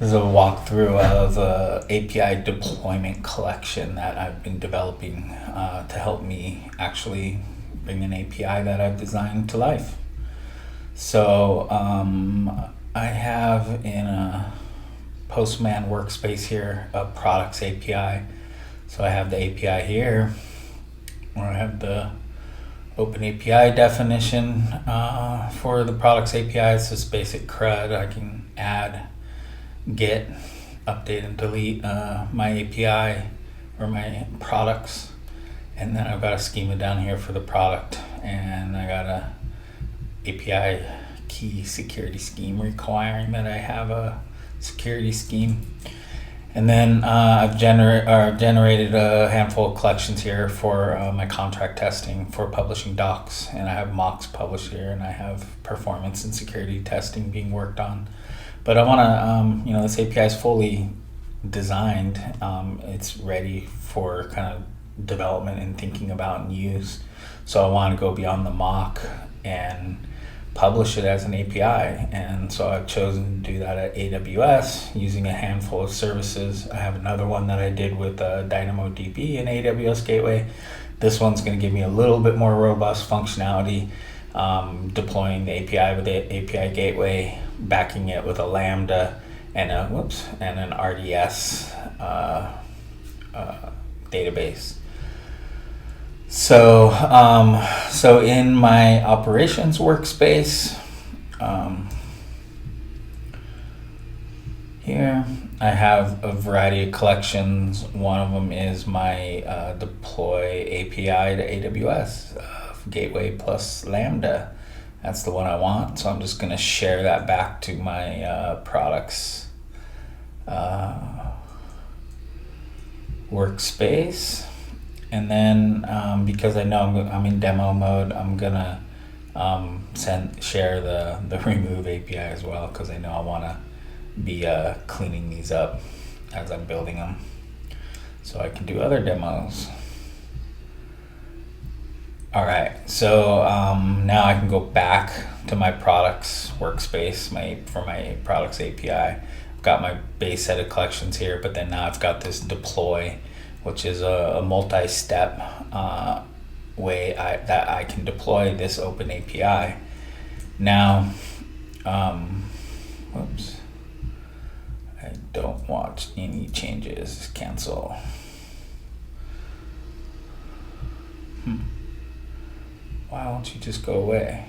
This is a walkthrough of a API deployment collection that I've been developing to help me actually bring an API that I've designed to life. So I have in a Postman workspace here a products API. So I have the API here, where I have the Open API definition for the products API. It's just basic CRUD. I can add, get, update, and delete my API or my products. And then I've got a schema down here for the product, and I got a API key security scheme requiring that I have a security scheme. And then I've generated a handful of collections here for my contract testing for publishing docs, and I have mocks published here, and I have performance and security testing being worked on. But I want to, this API is fully designed. It's ready for kind of development and thinking about and use. So I want to go beyond the mock and publish it as an API. And so I've chosen to do that at AWS using a handful of services. I have another one that I did with DynamoDB and AWS Gateway. This one's going to give me a little bit more robust functionality, deploying the API with the API Gateway, backing it with a Lambda and an RDS database. So in my operations workspace, here I have a variety of collections. One of them is my deploy API to AWS, Gateway plus Lambda. That's the one I want. So I'm just going to share that back to my products workspace. And then because I know I'm in demo mode, I'm gonna share the remove API as well, because I know I want to be cleaning these up as I'm building them, so I can do other demos. All right, so now I can go back to my products workspace, for my products API. I've got my base set of collections here, but then now I've got this deploy, which is a multi-step way that I can deploy this open API. Now, I don't want any changes. Cancel. Why won't you just go away?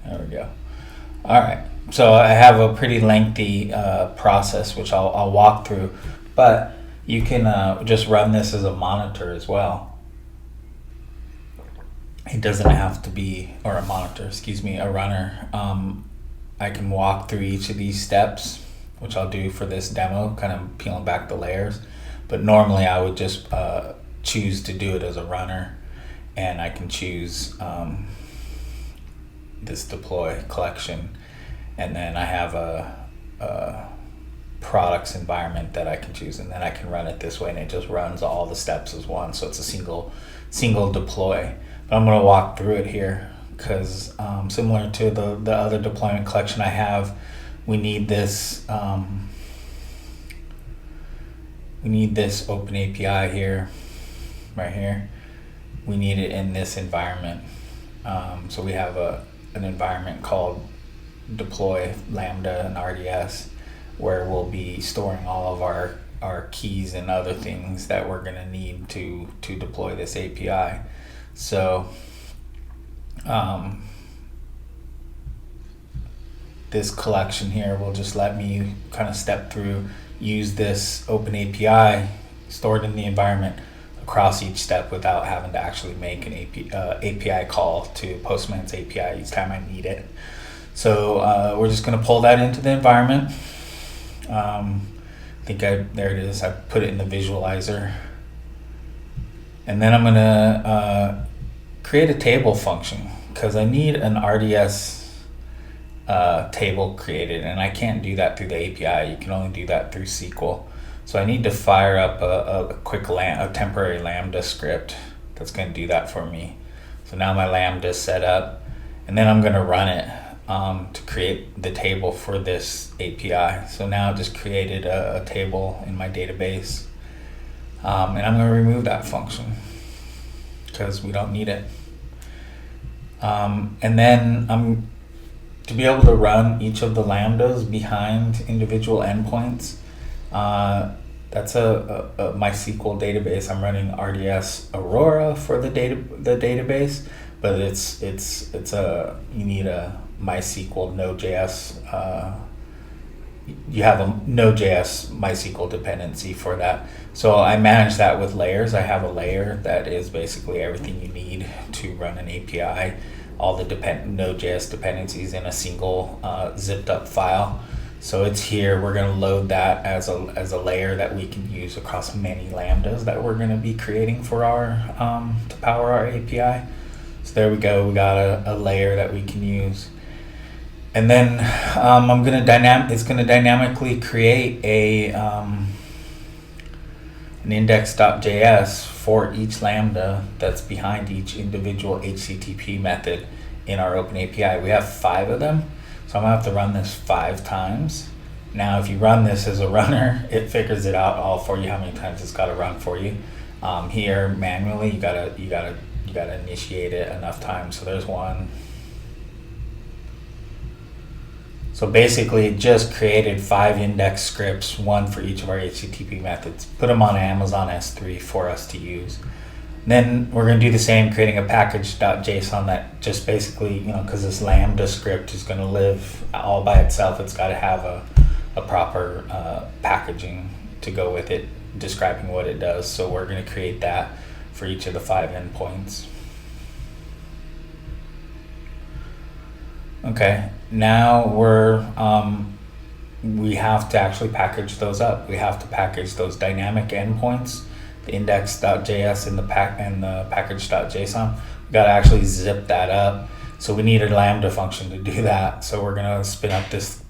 There we go. All right. So I have a pretty lengthy process, which I'll walk through, but you can just run this as a monitor as well. It doesn't have to be, or a monitor, a runner. I can walk through each of these steps, which I'll do for this demo, kind of peeling back the layers. But normally I would just choose to do it as a runner, and I can choose this deploy collection. And then I have a products environment that I can choose, and then I can run it this way, and it just runs all the steps as one. So it's a single deploy. But I'm going to walk through it here because similar to the other deployment collection I have, we need this open API here, right here. We need it in this environment. So we have an environment called deploy Lambda and RDS, where we'll be storing all of our keys and other things that we're going to need to deploy this API. So this collection here will just let me kind of step through, use this open API stored in the environment across each step without having to actually make an API call to Postman's API each time I need it. So we're just going to pull that into the environment. There it is. I put it in the visualizer. And then I'm going to create a table function because I need an RDS table created, and I can't do that through the API. You can only do that through SQL. So I need to fire up a temporary Lambda script that's going to do that for me. So now my Lambda is set up, And then I'm going to run it to create the table for this API. So now I just created a table in my database, and I'm going to remove that function because we don't need it. And then to be able to run each of the Lambdas behind individual endpoints, that's a MySQL database. I'm running RDS Aurora for the database, but you need a MySQL Node.js. You have a Node.js MySQL dependency for that. So I manage that with layers. I have a layer that is basically everything you need to run an API, all the Node.js dependencies in a single zipped up file. So it's here. We're going to load that as a layer that we can use across many Lambdas that we're going to be creating for our to power our API. So there we go. We got a layer that we can use. And then it's going to dynamically create an index.js for each Lambda that's behind each individual HTTP method in our open API. We have 5 of them, so I'm going to have to run this 5 times. Now, if you run this as a runner, it figures it out all for you, how many times it's got to run for you. Here, manually, you gotta initiate it enough times. So there's 1. So basically, it just created 5 index scripts, 1 for each of our HTTP methods. Put them on Amazon S3 for us to use. Then we're going to do the same, creating a package.json that just basically, because this Lambda script is going to live all by itself, it's got to have a proper packaging to go with it, describing what it does. So we're going to create that for each of the 5 endpoints. Okay, now we have to actually package those up. We have to package those dynamic endpoints, the index.js and the package.json. We got to actually zip that up. So we need a Lambda function to do that. So we're gonna spin up this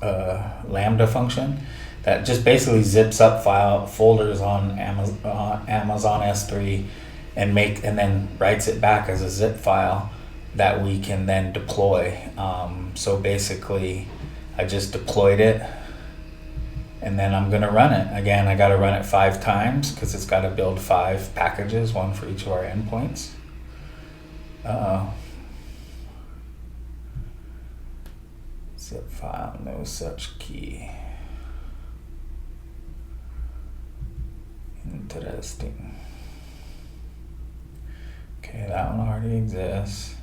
Lambda function that just basically zips up folders on Amazon S3 and then writes it back as a zip file that we can then deploy. So basically, I just deployed it, and then I'm gonna run it. Again, I gotta run it 5 times because it's gotta build 5 packages, 1 for each of our endpoints. Zip file, no such key. Interesting. Okay, that one already exists.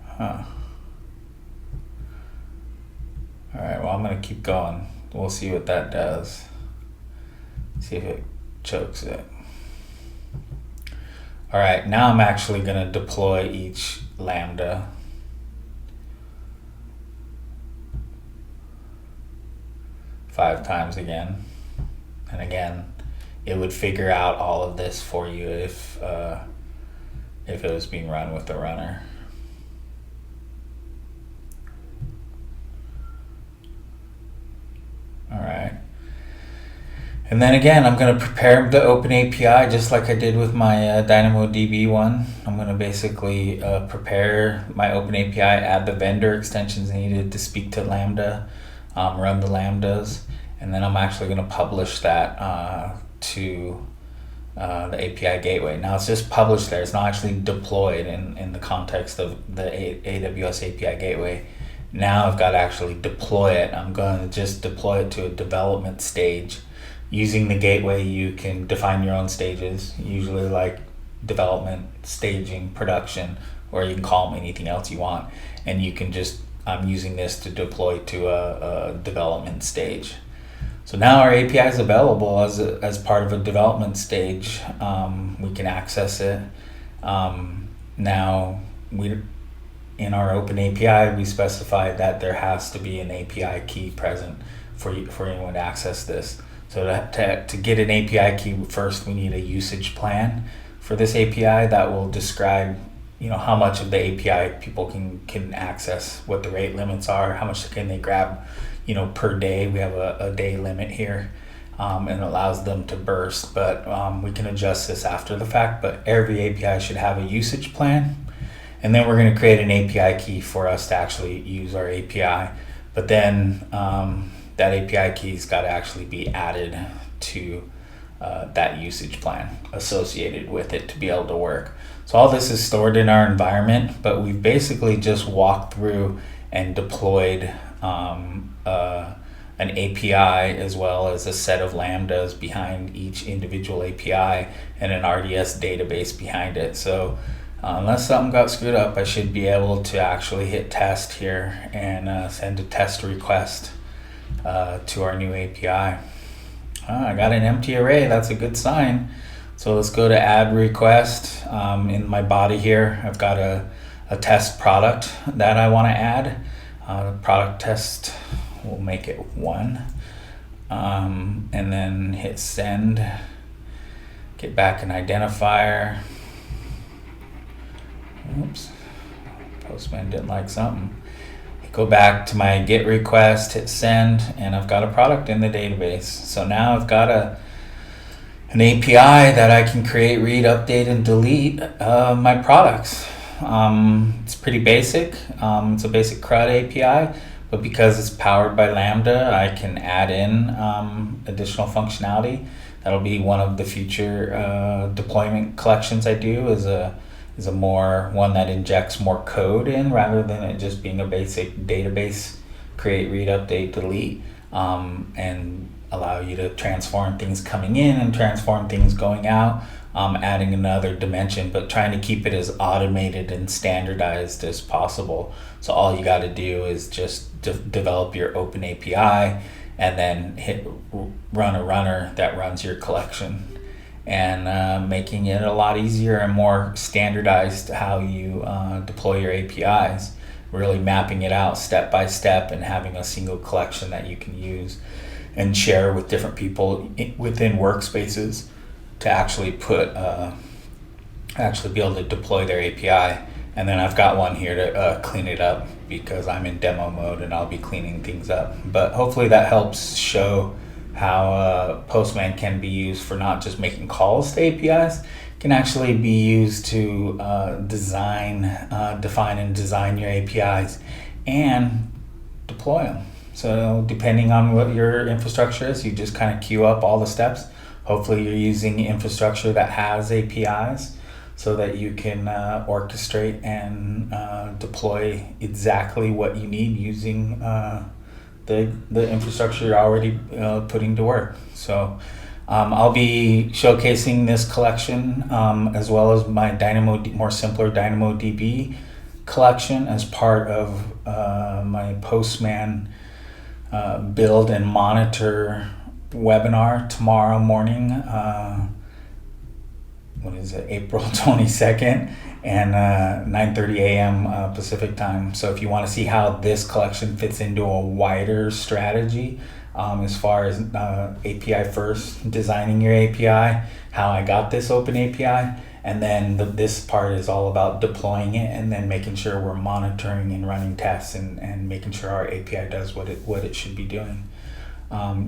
Huh. Alright, well, I'm going to keep going. We'll see what that does. See if it chokes it. Alright, now I'm actually going to deploy each Lambda. Five times again. And again, it would figure out all of this for you if it was being run with the runner. Alright. And then again, I'm going to prepare the open API just like I did with my DynamoDB one. I'm going to basically prepare my open API, add the vendor extensions needed to speak to Lambda, run the Lambdas, and then I'm actually going to publish that to the API gateway. Now it's just published there. It's not actually deployed in the context of the AWS API gateway. Now I've got to actually deploy it. I'm going to just deploy it to a development stage. Using the gateway, you can define your own stages, usually like development, staging, production, or you can call them anything else you want. And you can just, I'm using this to deploy to a development stage. So now our API is available as part of a development stage. We can access it. Now, in our open API, we specified that there has to be an API key present for anyone to access this. So to get an API key, first we need a usage plan for this API that will describe, how much of the API people can access, what the rate limits are, how much can they grab, per day. We have a day limit here. and allows them to burst. But we can adjust this after the fact. But every API should have a usage plan. And then we're going to create an API key for us to actually use our API. But then that API key's got to actually be added to that usage plan associated with it to be able to work. So all this is stored in our environment, but we've basically just walked through and deployed an API as well as a set of Lambdas behind each individual API and an RDS database behind it. So unless something got screwed up, I should be able to actually hit test here and send a test request to our new API. I got an empty array, that's a good sign. So let's go to add request. In my body here, I've got a test product that I want to add. The product test, we'll make it 1. And then hit send, get back an identifier. Oops, Postman didn't like something. Go back to my get request, hit send, and I've got a product in the database. So now I've got an API that I can create, read, update, and delete my products. It's pretty basic. It's a basic CRUD API, but because it's powered by Lambda, I can add in additional functionality. That'll be one of the future deployment collections I do, is a one that injects more code in rather than it just being a basic database, create, read, update, delete, and allow you to transform things coming in and transform things going out, adding another dimension, but trying to keep it as automated and standardized as possible. So all you got to do is just develop your open API and then hit run a runner that runs your collection, and making it a lot easier and more standardized how you deploy your APIs, really mapping it out step by step and having a single collection that you can use and share with different people within workspaces to actually be able to deploy their API. And then I've got one here to clean it up because I'm in demo mode and I'll be cleaning things up. But hopefully that helps show how Postman can be used for not just making calls to APIs, can actually be used to define and design your APIs and deploy them. So depending on what your infrastructure is, you just kind of queue up all the steps. Hopefully you're using infrastructure that has APIs so that you can orchestrate and deploy exactly what you need using the infrastructure you're already putting to work. So I'll be showcasing this collection as well as my more simpler DynamoDB collection as part of my Postman build and monitor webinar tomorrow morning. April 22nd and 9:30 a.m. Pacific time. So if you want to see how this collection fits into a wider strategy as far as API first, designing your API, how I got this open API, and then this part is all about deploying it and then making sure we're monitoring and running tests and making sure our API does what it should be doing.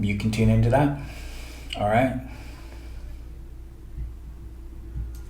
You can tune into that. All right.